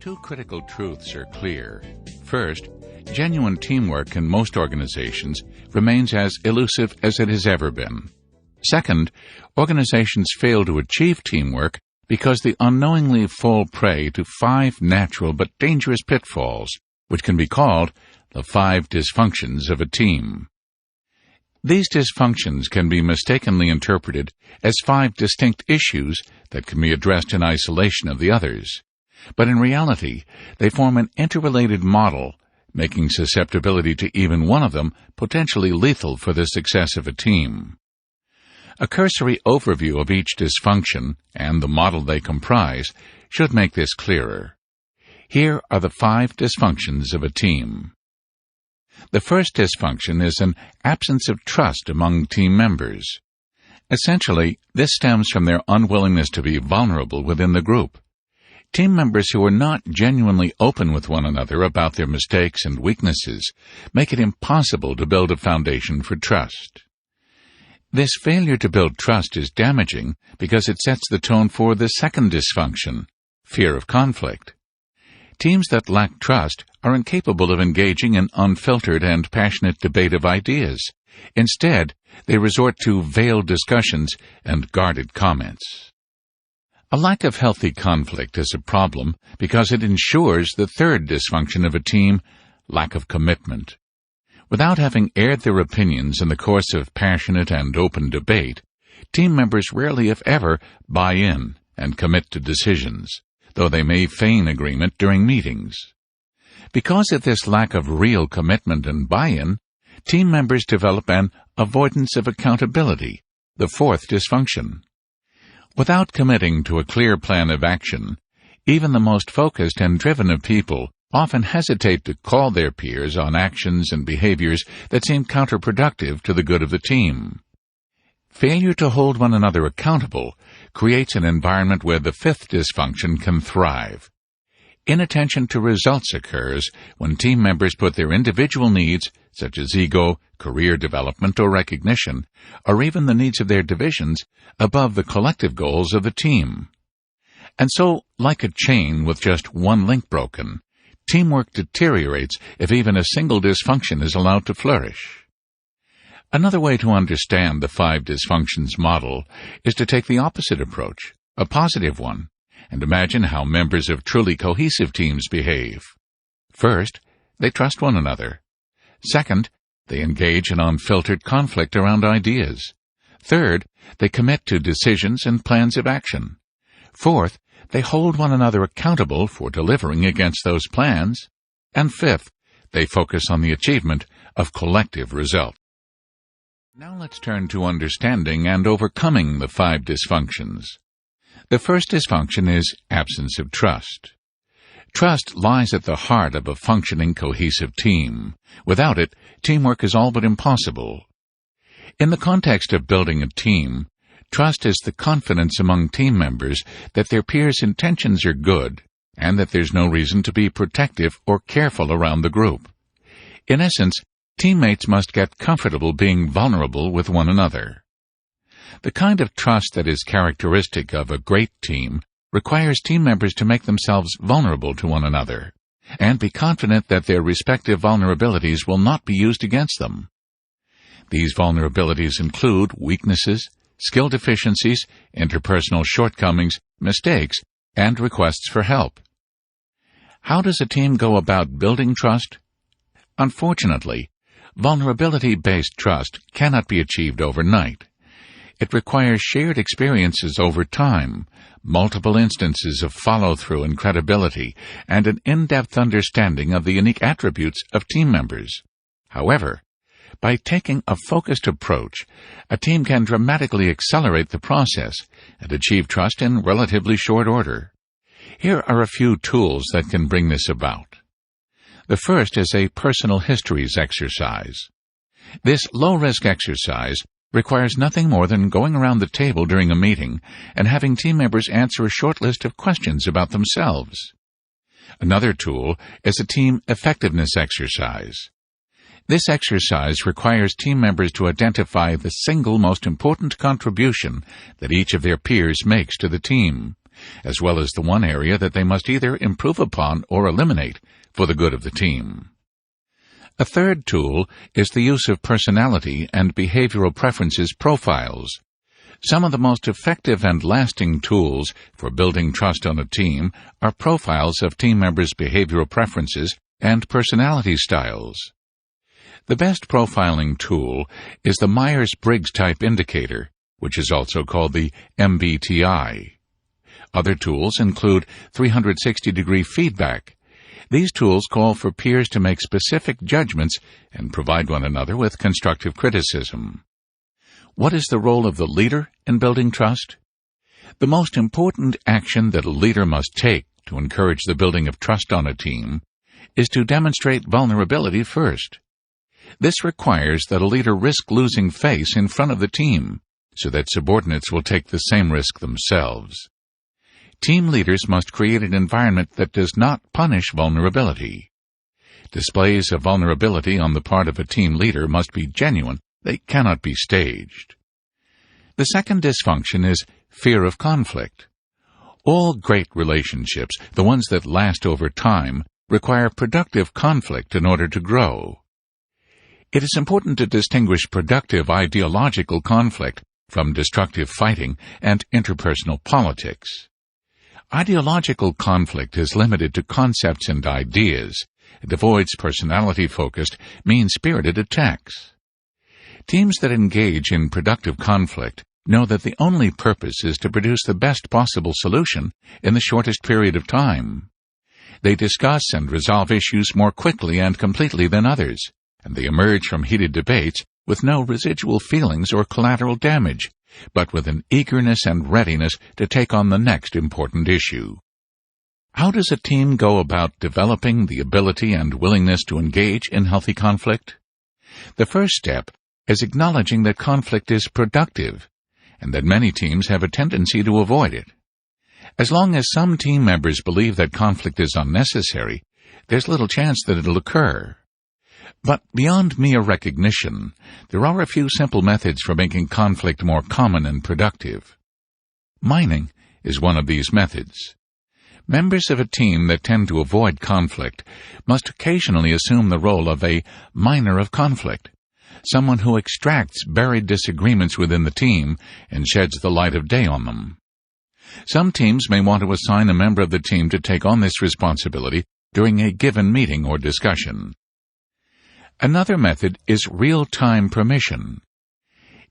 Two critical truths are clear. First, genuine teamwork in most organizations remains as elusive as it has ever been. Second, organizations fail to achieve teamwork because they unknowingly fall prey to 5 natural but dangerous pitfalls, which can be called the 5 dysfunctions of a team. These dysfunctions can be mistakenly interpreted as 5 distinct issues that can be addressed in isolation of the others. But in reality, they form an interrelated model, making susceptibility to even one of them potentially lethal for the success of a team. A cursory overview of each dysfunction and the model they comprise should make this clearer. Here are the 5 dysfunctions of a team. The first dysfunction is an absence of trust among team members. Essentially, this stems from their unwillingness to be vulnerable within the group. Team members who are not genuinely open with one another about their mistakes and weaknesses make it impossible to build a foundation for trust. This failure to build trust is damaging because it sets the tone for the second dysfunction, fear of conflict. Teams that lack trust are incapable of engaging in unfiltered and passionate debate of ideas. Instead, they resort to veiled discussions and guarded comments. A lack of healthy conflict is a problem because it ensures the third dysfunction of a team, lack of commitment. Without having aired their opinions in the course of passionate and open debate, team members rarely, if ever, buy in and commit to decisions, though they may feign agreement during meetings. Because of this lack of real commitment and buy-in, team members develop an avoidance of accountability, the fourth dysfunction. Without committing to a clear plan of action, even the most focused and driven of people often hesitate to call their peers on actions and behaviors that seem counterproductive to the good of the team. Failure to hold one another accountable creates an environment where the fifth dysfunction can thrive. Inattention to results occurs when team members put their individual needs, such as ego, career development, or recognition, or even the needs of their divisions, above the collective goals of the team. And so, like a chain with just one link broken, teamwork deteriorates if even a single dysfunction is allowed to flourish. Another way to understand the 5 dysfunctions model is to take the opposite approach, a positive one, and imagine how members of truly cohesive teams behave. First, they trust one another. Second, they engage in unfiltered conflict around ideas. Third, they commit to decisions and plans of action. Fourth, they hold one another accountable for delivering against those plans. And fifth, they focus on the achievement of collective results. Now let's turn to understanding and overcoming the 5 dysfunctions. The first dysfunction is absence of trust. Trust lies at the heart of a functioning, cohesive team. Without it, teamwork is all but impossible. In the context of building a team, trust is the confidence among team members that their peers' intentions are good and that there's no reason to be protective or careful around the group. In essence, teammates must get comfortable being vulnerable with one another. The kind of trust that is characteristic of a great team requires team members to make themselves vulnerable to one another and be confident that their respective vulnerabilities will not be used against them. These vulnerabilities include weaknesses, skill deficiencies, interpersonal shortcomings, mistakes, and requests for help. How does a team go about building trust? Unfortunately, vulnerability-based trust cannot be achieved overnight. It requires shared experiences over time, multiple instances of follow-through and credibility, and an in-depth understanding of the unique attributes of team members. However, by taking a focused approach, a team can dramatically accelerate the process and achieve trust in relatively short order. Here are a few tools that can bring this about. The first is a personal histories exercise. This low-risk exercise requires nothing more than going around the table during a meeting and having team members answer a short list of questions about themselves. Another tool is a team effectiveness exercise. This exercise requires team members to identify the single most important contribution that each of their peers makes to the team. as well as the one area that they must either improve upon or eliminate for the good of the team. A third tool is the use of personality and behavioral preferences profiles. Some of the most effective and lasting tools for building trust on a team are profiles of team members' behavioral preferences and personality styles. The best profiling tool is the Myers-Briggs Type Indicator, which is also called the MBTI. Other tools include 360-degree feedback. These tools call for peers to make specific judgments and provide one another with constructive criticism. What is the role of the leader in building trust? The most important action that a leader must take to encourage the building of trust on a team is to demonstrate vulnerability first. This requires that a leader risk losing face in front of the team so that subordinates will take the same risk themselves. Team leaders must create an environment that does not punish vulnerability. Displays of vulnerability on the part of a team leader must be genuine. They cannot be staged. The second dysfunction is fear of conflict. All great relationships, the ones that last over time, require productive conflict in order to grow. It is important to distinguish productive ideological conflict from destructive fighting and interpersonal politics. Ideological conflict is limited to concepts and ideas. It avoids personality-focused, mean-spirited attacks. Teams that engage in productive conflict know that the only purpose is to produce the best possible solution in the shortest period of time. They discuss and resolve issues more quickly and completely than others, and they emerge from heated debates with no residual feelings or collateral damage, but with an eagerness and readiness to take on the next important issue. How does a team go about developing the ability and willingness to engage in healthy conflict? The first step is acknowledging that conflict is productive, and that many teams have a tendency to avoid it. As long as some team members believe that conflict is unnecessary, there's little chance that it'll occur. But beyond mere recognition, there are a few simple methods for making conflict more common and productive. Mining is one of these methods. Members of a team that tend to avoid conflict must occasionally assume the role of a miner of conflict, someone who extracts buried disagreements within the team and sheds the light of day on them. Some teams may want to assign a member of the team to take on this responsibility during a given meeting or discussion. Another method is real-time permission.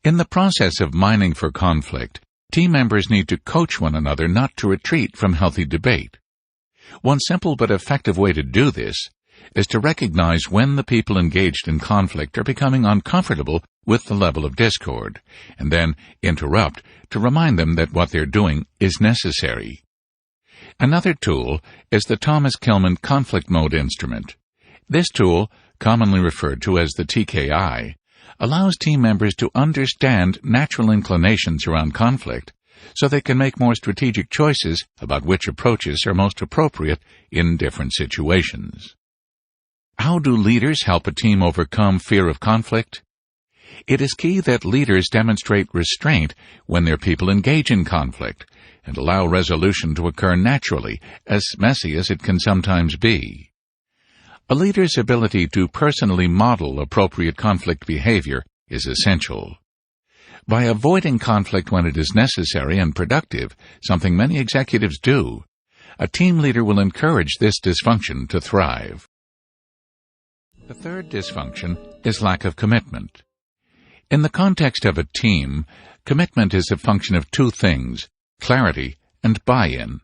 In the process of mining for conflict, team members need to coach one another not to retreat from healthy debate. One simple but effective way to do this is to recognize when the people engaged in conflict are becoming uncomfortable with the level of discord, and then interrupt to remind them that what they're doing is necessary. Another tool is the Thomas Kilmann conflict mode instrument. This tool, commonly referred to as the TKI, allows team members to understand natural inclinations around conflict so they can make more strategic choices about which approaches are most appropriate in different situations. How do leaders help a team overcome fear of conflict? It is key that leaders demonstrate restraint when their people engage in conflict and allow resolution to occur naturally, as messy as it can sometimes be. A leader's ability to personally model appropriate conflict behavior is essential. By avoiding conflict when it is necessary and productive, something many executives do, a team leader will encourage this dysfunction to thrive. The third dysfunction is lack of commitment. In the context of a team, commitment is a function of two things: clarity and buy-in.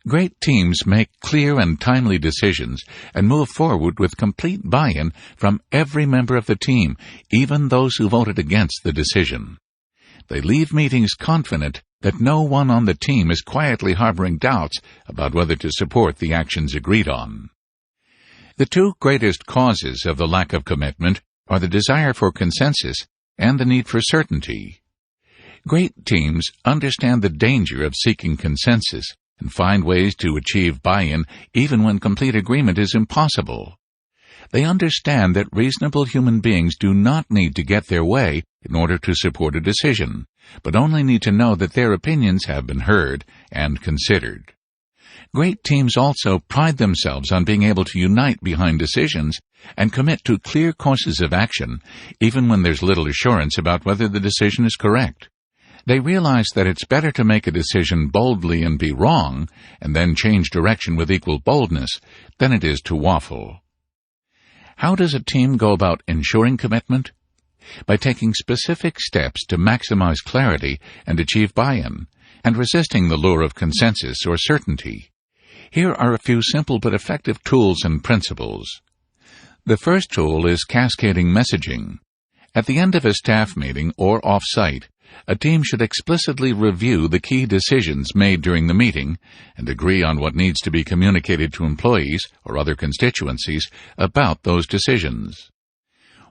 Great teams make clear and timely decisions and move forward with complete buy-in from every member of the team, even those who voted against the decision. They leave meetings confident that no one on the team is quietly harboring doubts about whether to support the actions agreed on. The two greatest causes of the lack of commitment are the desire for consensus and the need for certainty. Great teams understand the danger of seeking consensus and find ways to achieve buy-in even when complete agreement is impossible. They understand that reasonable human beings do not need to get their way in order to support a decision, but only need to know that their opinions have been heard and considered. Great teams also pride themselves on being able to unite behind decisions and commit to clear courses of action, even when there's little assurance about whether the decision is correct. They realize that it's better to make a decision boldly and be wrong, and then change direction with equal boldness, than it is to waffle. How does a team go about ensuring commitment? By taking specific steps to maximize clarity and achieve buy-in, and resisting the lure of consensus or certainty. Here are a few simple but effective tools and principles. The first tool is cascading messaging. At the end of a staff meeting or off-site, a team should explicitly review the key decisions made during the meeting and agree on what needs to be communicated to employees or other constituencies about those decisions.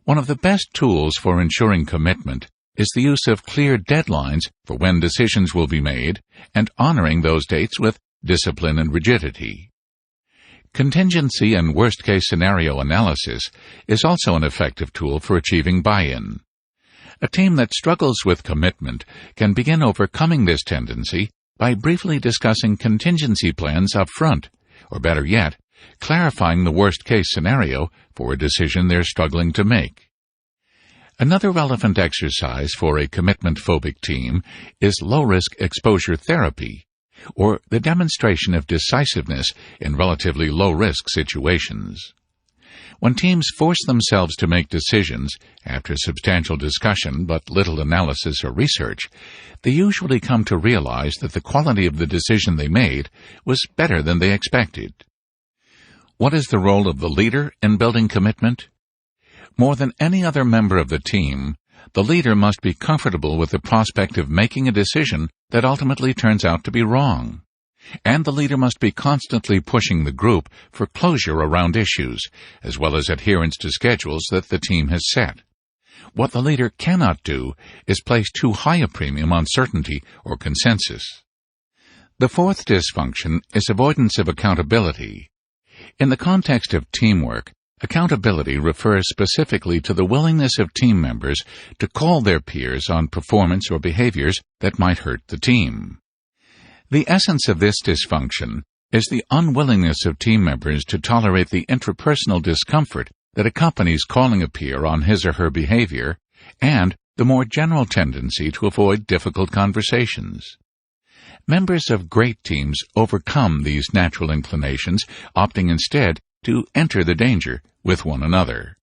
One of the best tools for ensuring commitment is the use of clear deadlines for when decisions will be made and honoring those dates with discipline and rigidity. Contingency and worst-case scenario analysis is also an effective tool for achieving buy-in. A team that struggles with commitment can begin overcoming this tendency by briefly discussing contingency plans up front, or better yet, clarifying the worst-case scenario for a decision they're struggling to make. Another relevant exercise for a commitment-phobic team is low-risk exposure therapy, or the demonstration of decisiveness in relatively low-risk situations. When teams force themselves to make decisions after substantial discussion but little analysis or research, they usually come to realize that the quality of the decision they made was better than they expected. What is the role of the leader in building commitment? More than any other member of the team, the leader must be comfortable with the prospect of making a decision that ultimately turns out to be wrong. And the leader must be constantly pushing the group for closure around issues, as well as adherence to schedules that the team has set. What the leader cannot do is place too high a premium on certainty or consensus. The fourth dysfunction is avoidance of accountability. In the context of teamwork, accountability refers specifically to the willingness of team members to call their peers on performance or behaviors that might hurt the team. The essence of this dysfunction is the unwillingness of team members to tolerate the intrapersonal discomfort that accompanies calling a peer on his or her behavior, and the more general tendency to avoid difficult conversations. Members of great teams overcome these natural inclinations, opting instead to enter the danger with one another.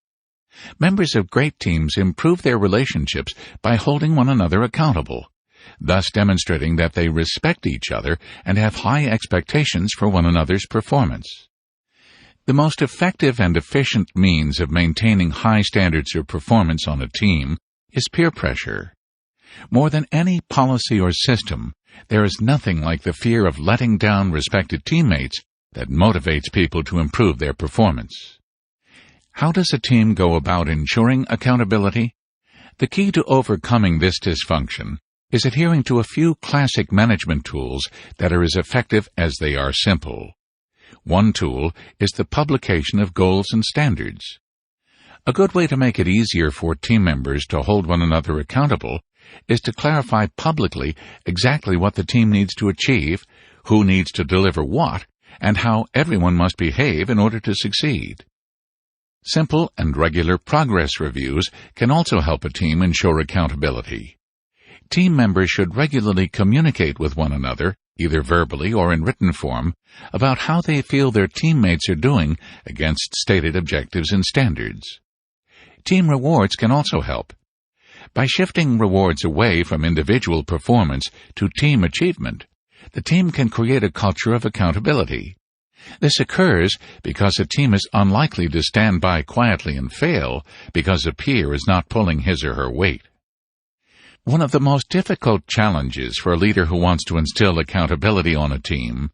Members of great teams improve their relationships by holding one another accountable, thus demonstrating that they respect each other and have high expectations for one another's performance. The most effective and efficient means of maintaining high standards of performance on a team is peer pressure. More than any policy or system, there is nothing like the fear of letting down respected teammates that motivates people to improve their performance. How does a team go about ensuring accountability? The key to overcoming this dysfunction is adhering to a few classic management tools that are as effective as they are simple. One tool is the publication of goals and standards. A good way to make it easier for team members to hold one another accountable is to clarify publicly exactly what the team needs to achieve, who needs to deliver what, and how everyone must behave in order to succeed. Simple and regular progress reviews can also help a team ensure accountability. Team members should regularly communicate with one another, either verbally or in written form, about how they feel their teammates are doing against stated objectives and standards. Team rewards can also help. By shifting rewards away from individual performance to team achievement, the team can create a culture of accountability. This occurs because a team is unlikely to stand by quietly and fail because a peer is not pulling his or her weight. One of the most difficult challenges for a leader who wants to instill accountability on a team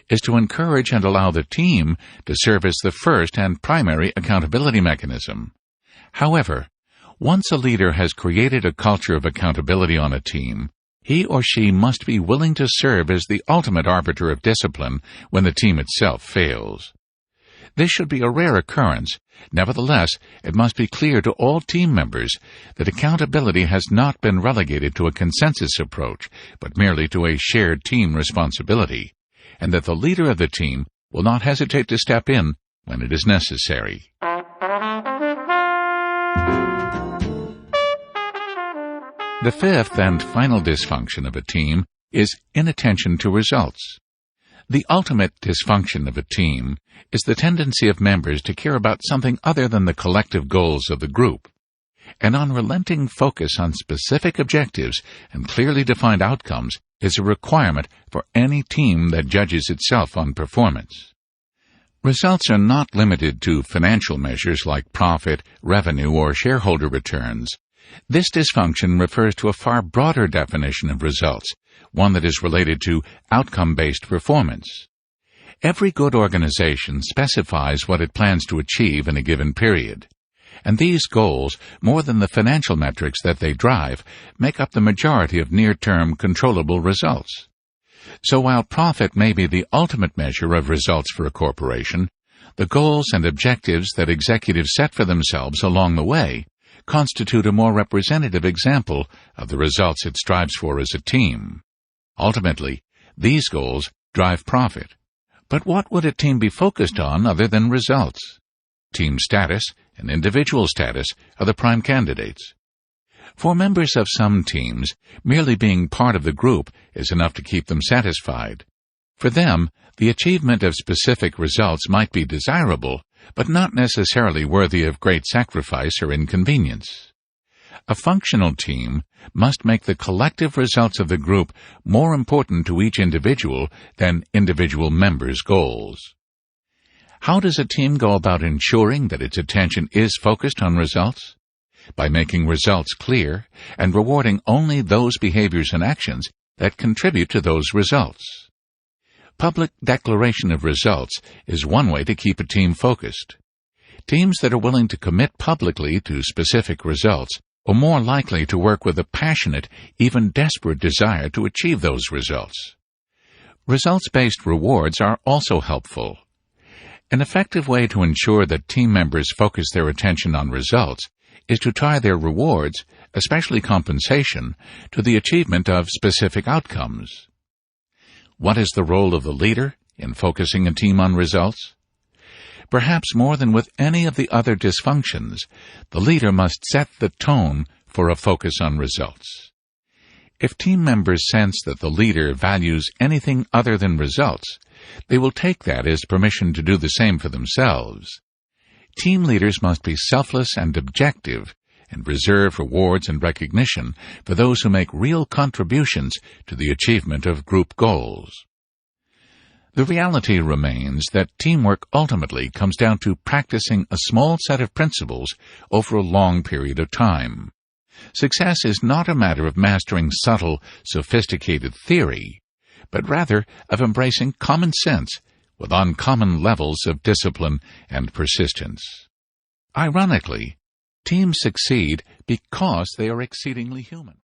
is to encourage and allow the team to serve as the first and primary accountability mechanism. However, once a leader has created a culture of accountability on a team, he or she must be willing to serve as the ultimate arbiter of discipline when the team itself fails. This should be a rare occurrence. Nevertheless, it must be clear to all team members that accountability has not been relegated to a consensus approach, but merely to a shared team responsibility, and that the leader of the team will not hesitate to step in when it is necessary. The fifth and final dysfunction of a team is inattention to results. The ultimate dysfunction of a team is the tendency of members to care about something other than the collective goals of the group. An unrelenting focus on specific objectives and clearly defined outcomes is a requirement for any team that judges itself on performance. Results are not limited to financial measures like profit, revenue, or shareholder returns. This dysfunction refers to a far broader definition of results, one that is related to outcome-based performance. Every good organization specifies what it plans to achieve in a given period, and these goals, more than the financial metrics that they drive, make up the majority of near-term controllable results. So while profit may be the ultimate measure of results for a corporation, the goals and objectives that executives set for themselves along the way constitute a more representative example of the results it strives for as a team. Ultimately, these goals drive profit. But what would a team be focused on other than results? Team status and individual status are the prime candidates. For members of some teams, merely being part of the group is enough to keep them satisfied. For them, the achievement of specific results might be desirable, but not necessarily worthy of great sacrifice or inconvenience. A functional team must make the collective results of the group more important to each individual than individual members' goals. How does a team go about ensuring that its attention is focused on results? By making results clear and rewarding only those behaviors and actions that contribute to those results. Public declaration of results is one way to keep a team focused. Teams that are willing to commit publicly to specific results are more likely to work with a passionate, even desperate desire to achieve those results. Results-based rewards are also helpful. An effective way to ensure that team members focus their attention on results is to tie their rewards, especially compensation, to the achievement of specific outcomes. What is the role of the leader in focusing a team on results? Perhaps more than with any of the other dysfunctions, the leader must set the tone for a focus on results. If team members sense that the leader values anything other than results, they will take that as permission to do the same for themselves. Team leaders must be selfless and objective and reserve rewards and recognition for those who make real contributions to the achievement of group goals. The reality remains that teamwork ultimately comes down to practicing a small set of principles over a long period of time. Success is not a matter of mastering subtle, sophisticated theory, but rather of embracing common sense with uncommon levels of discipline and persistence. Ironically, teams succeed because they are exceedingly human.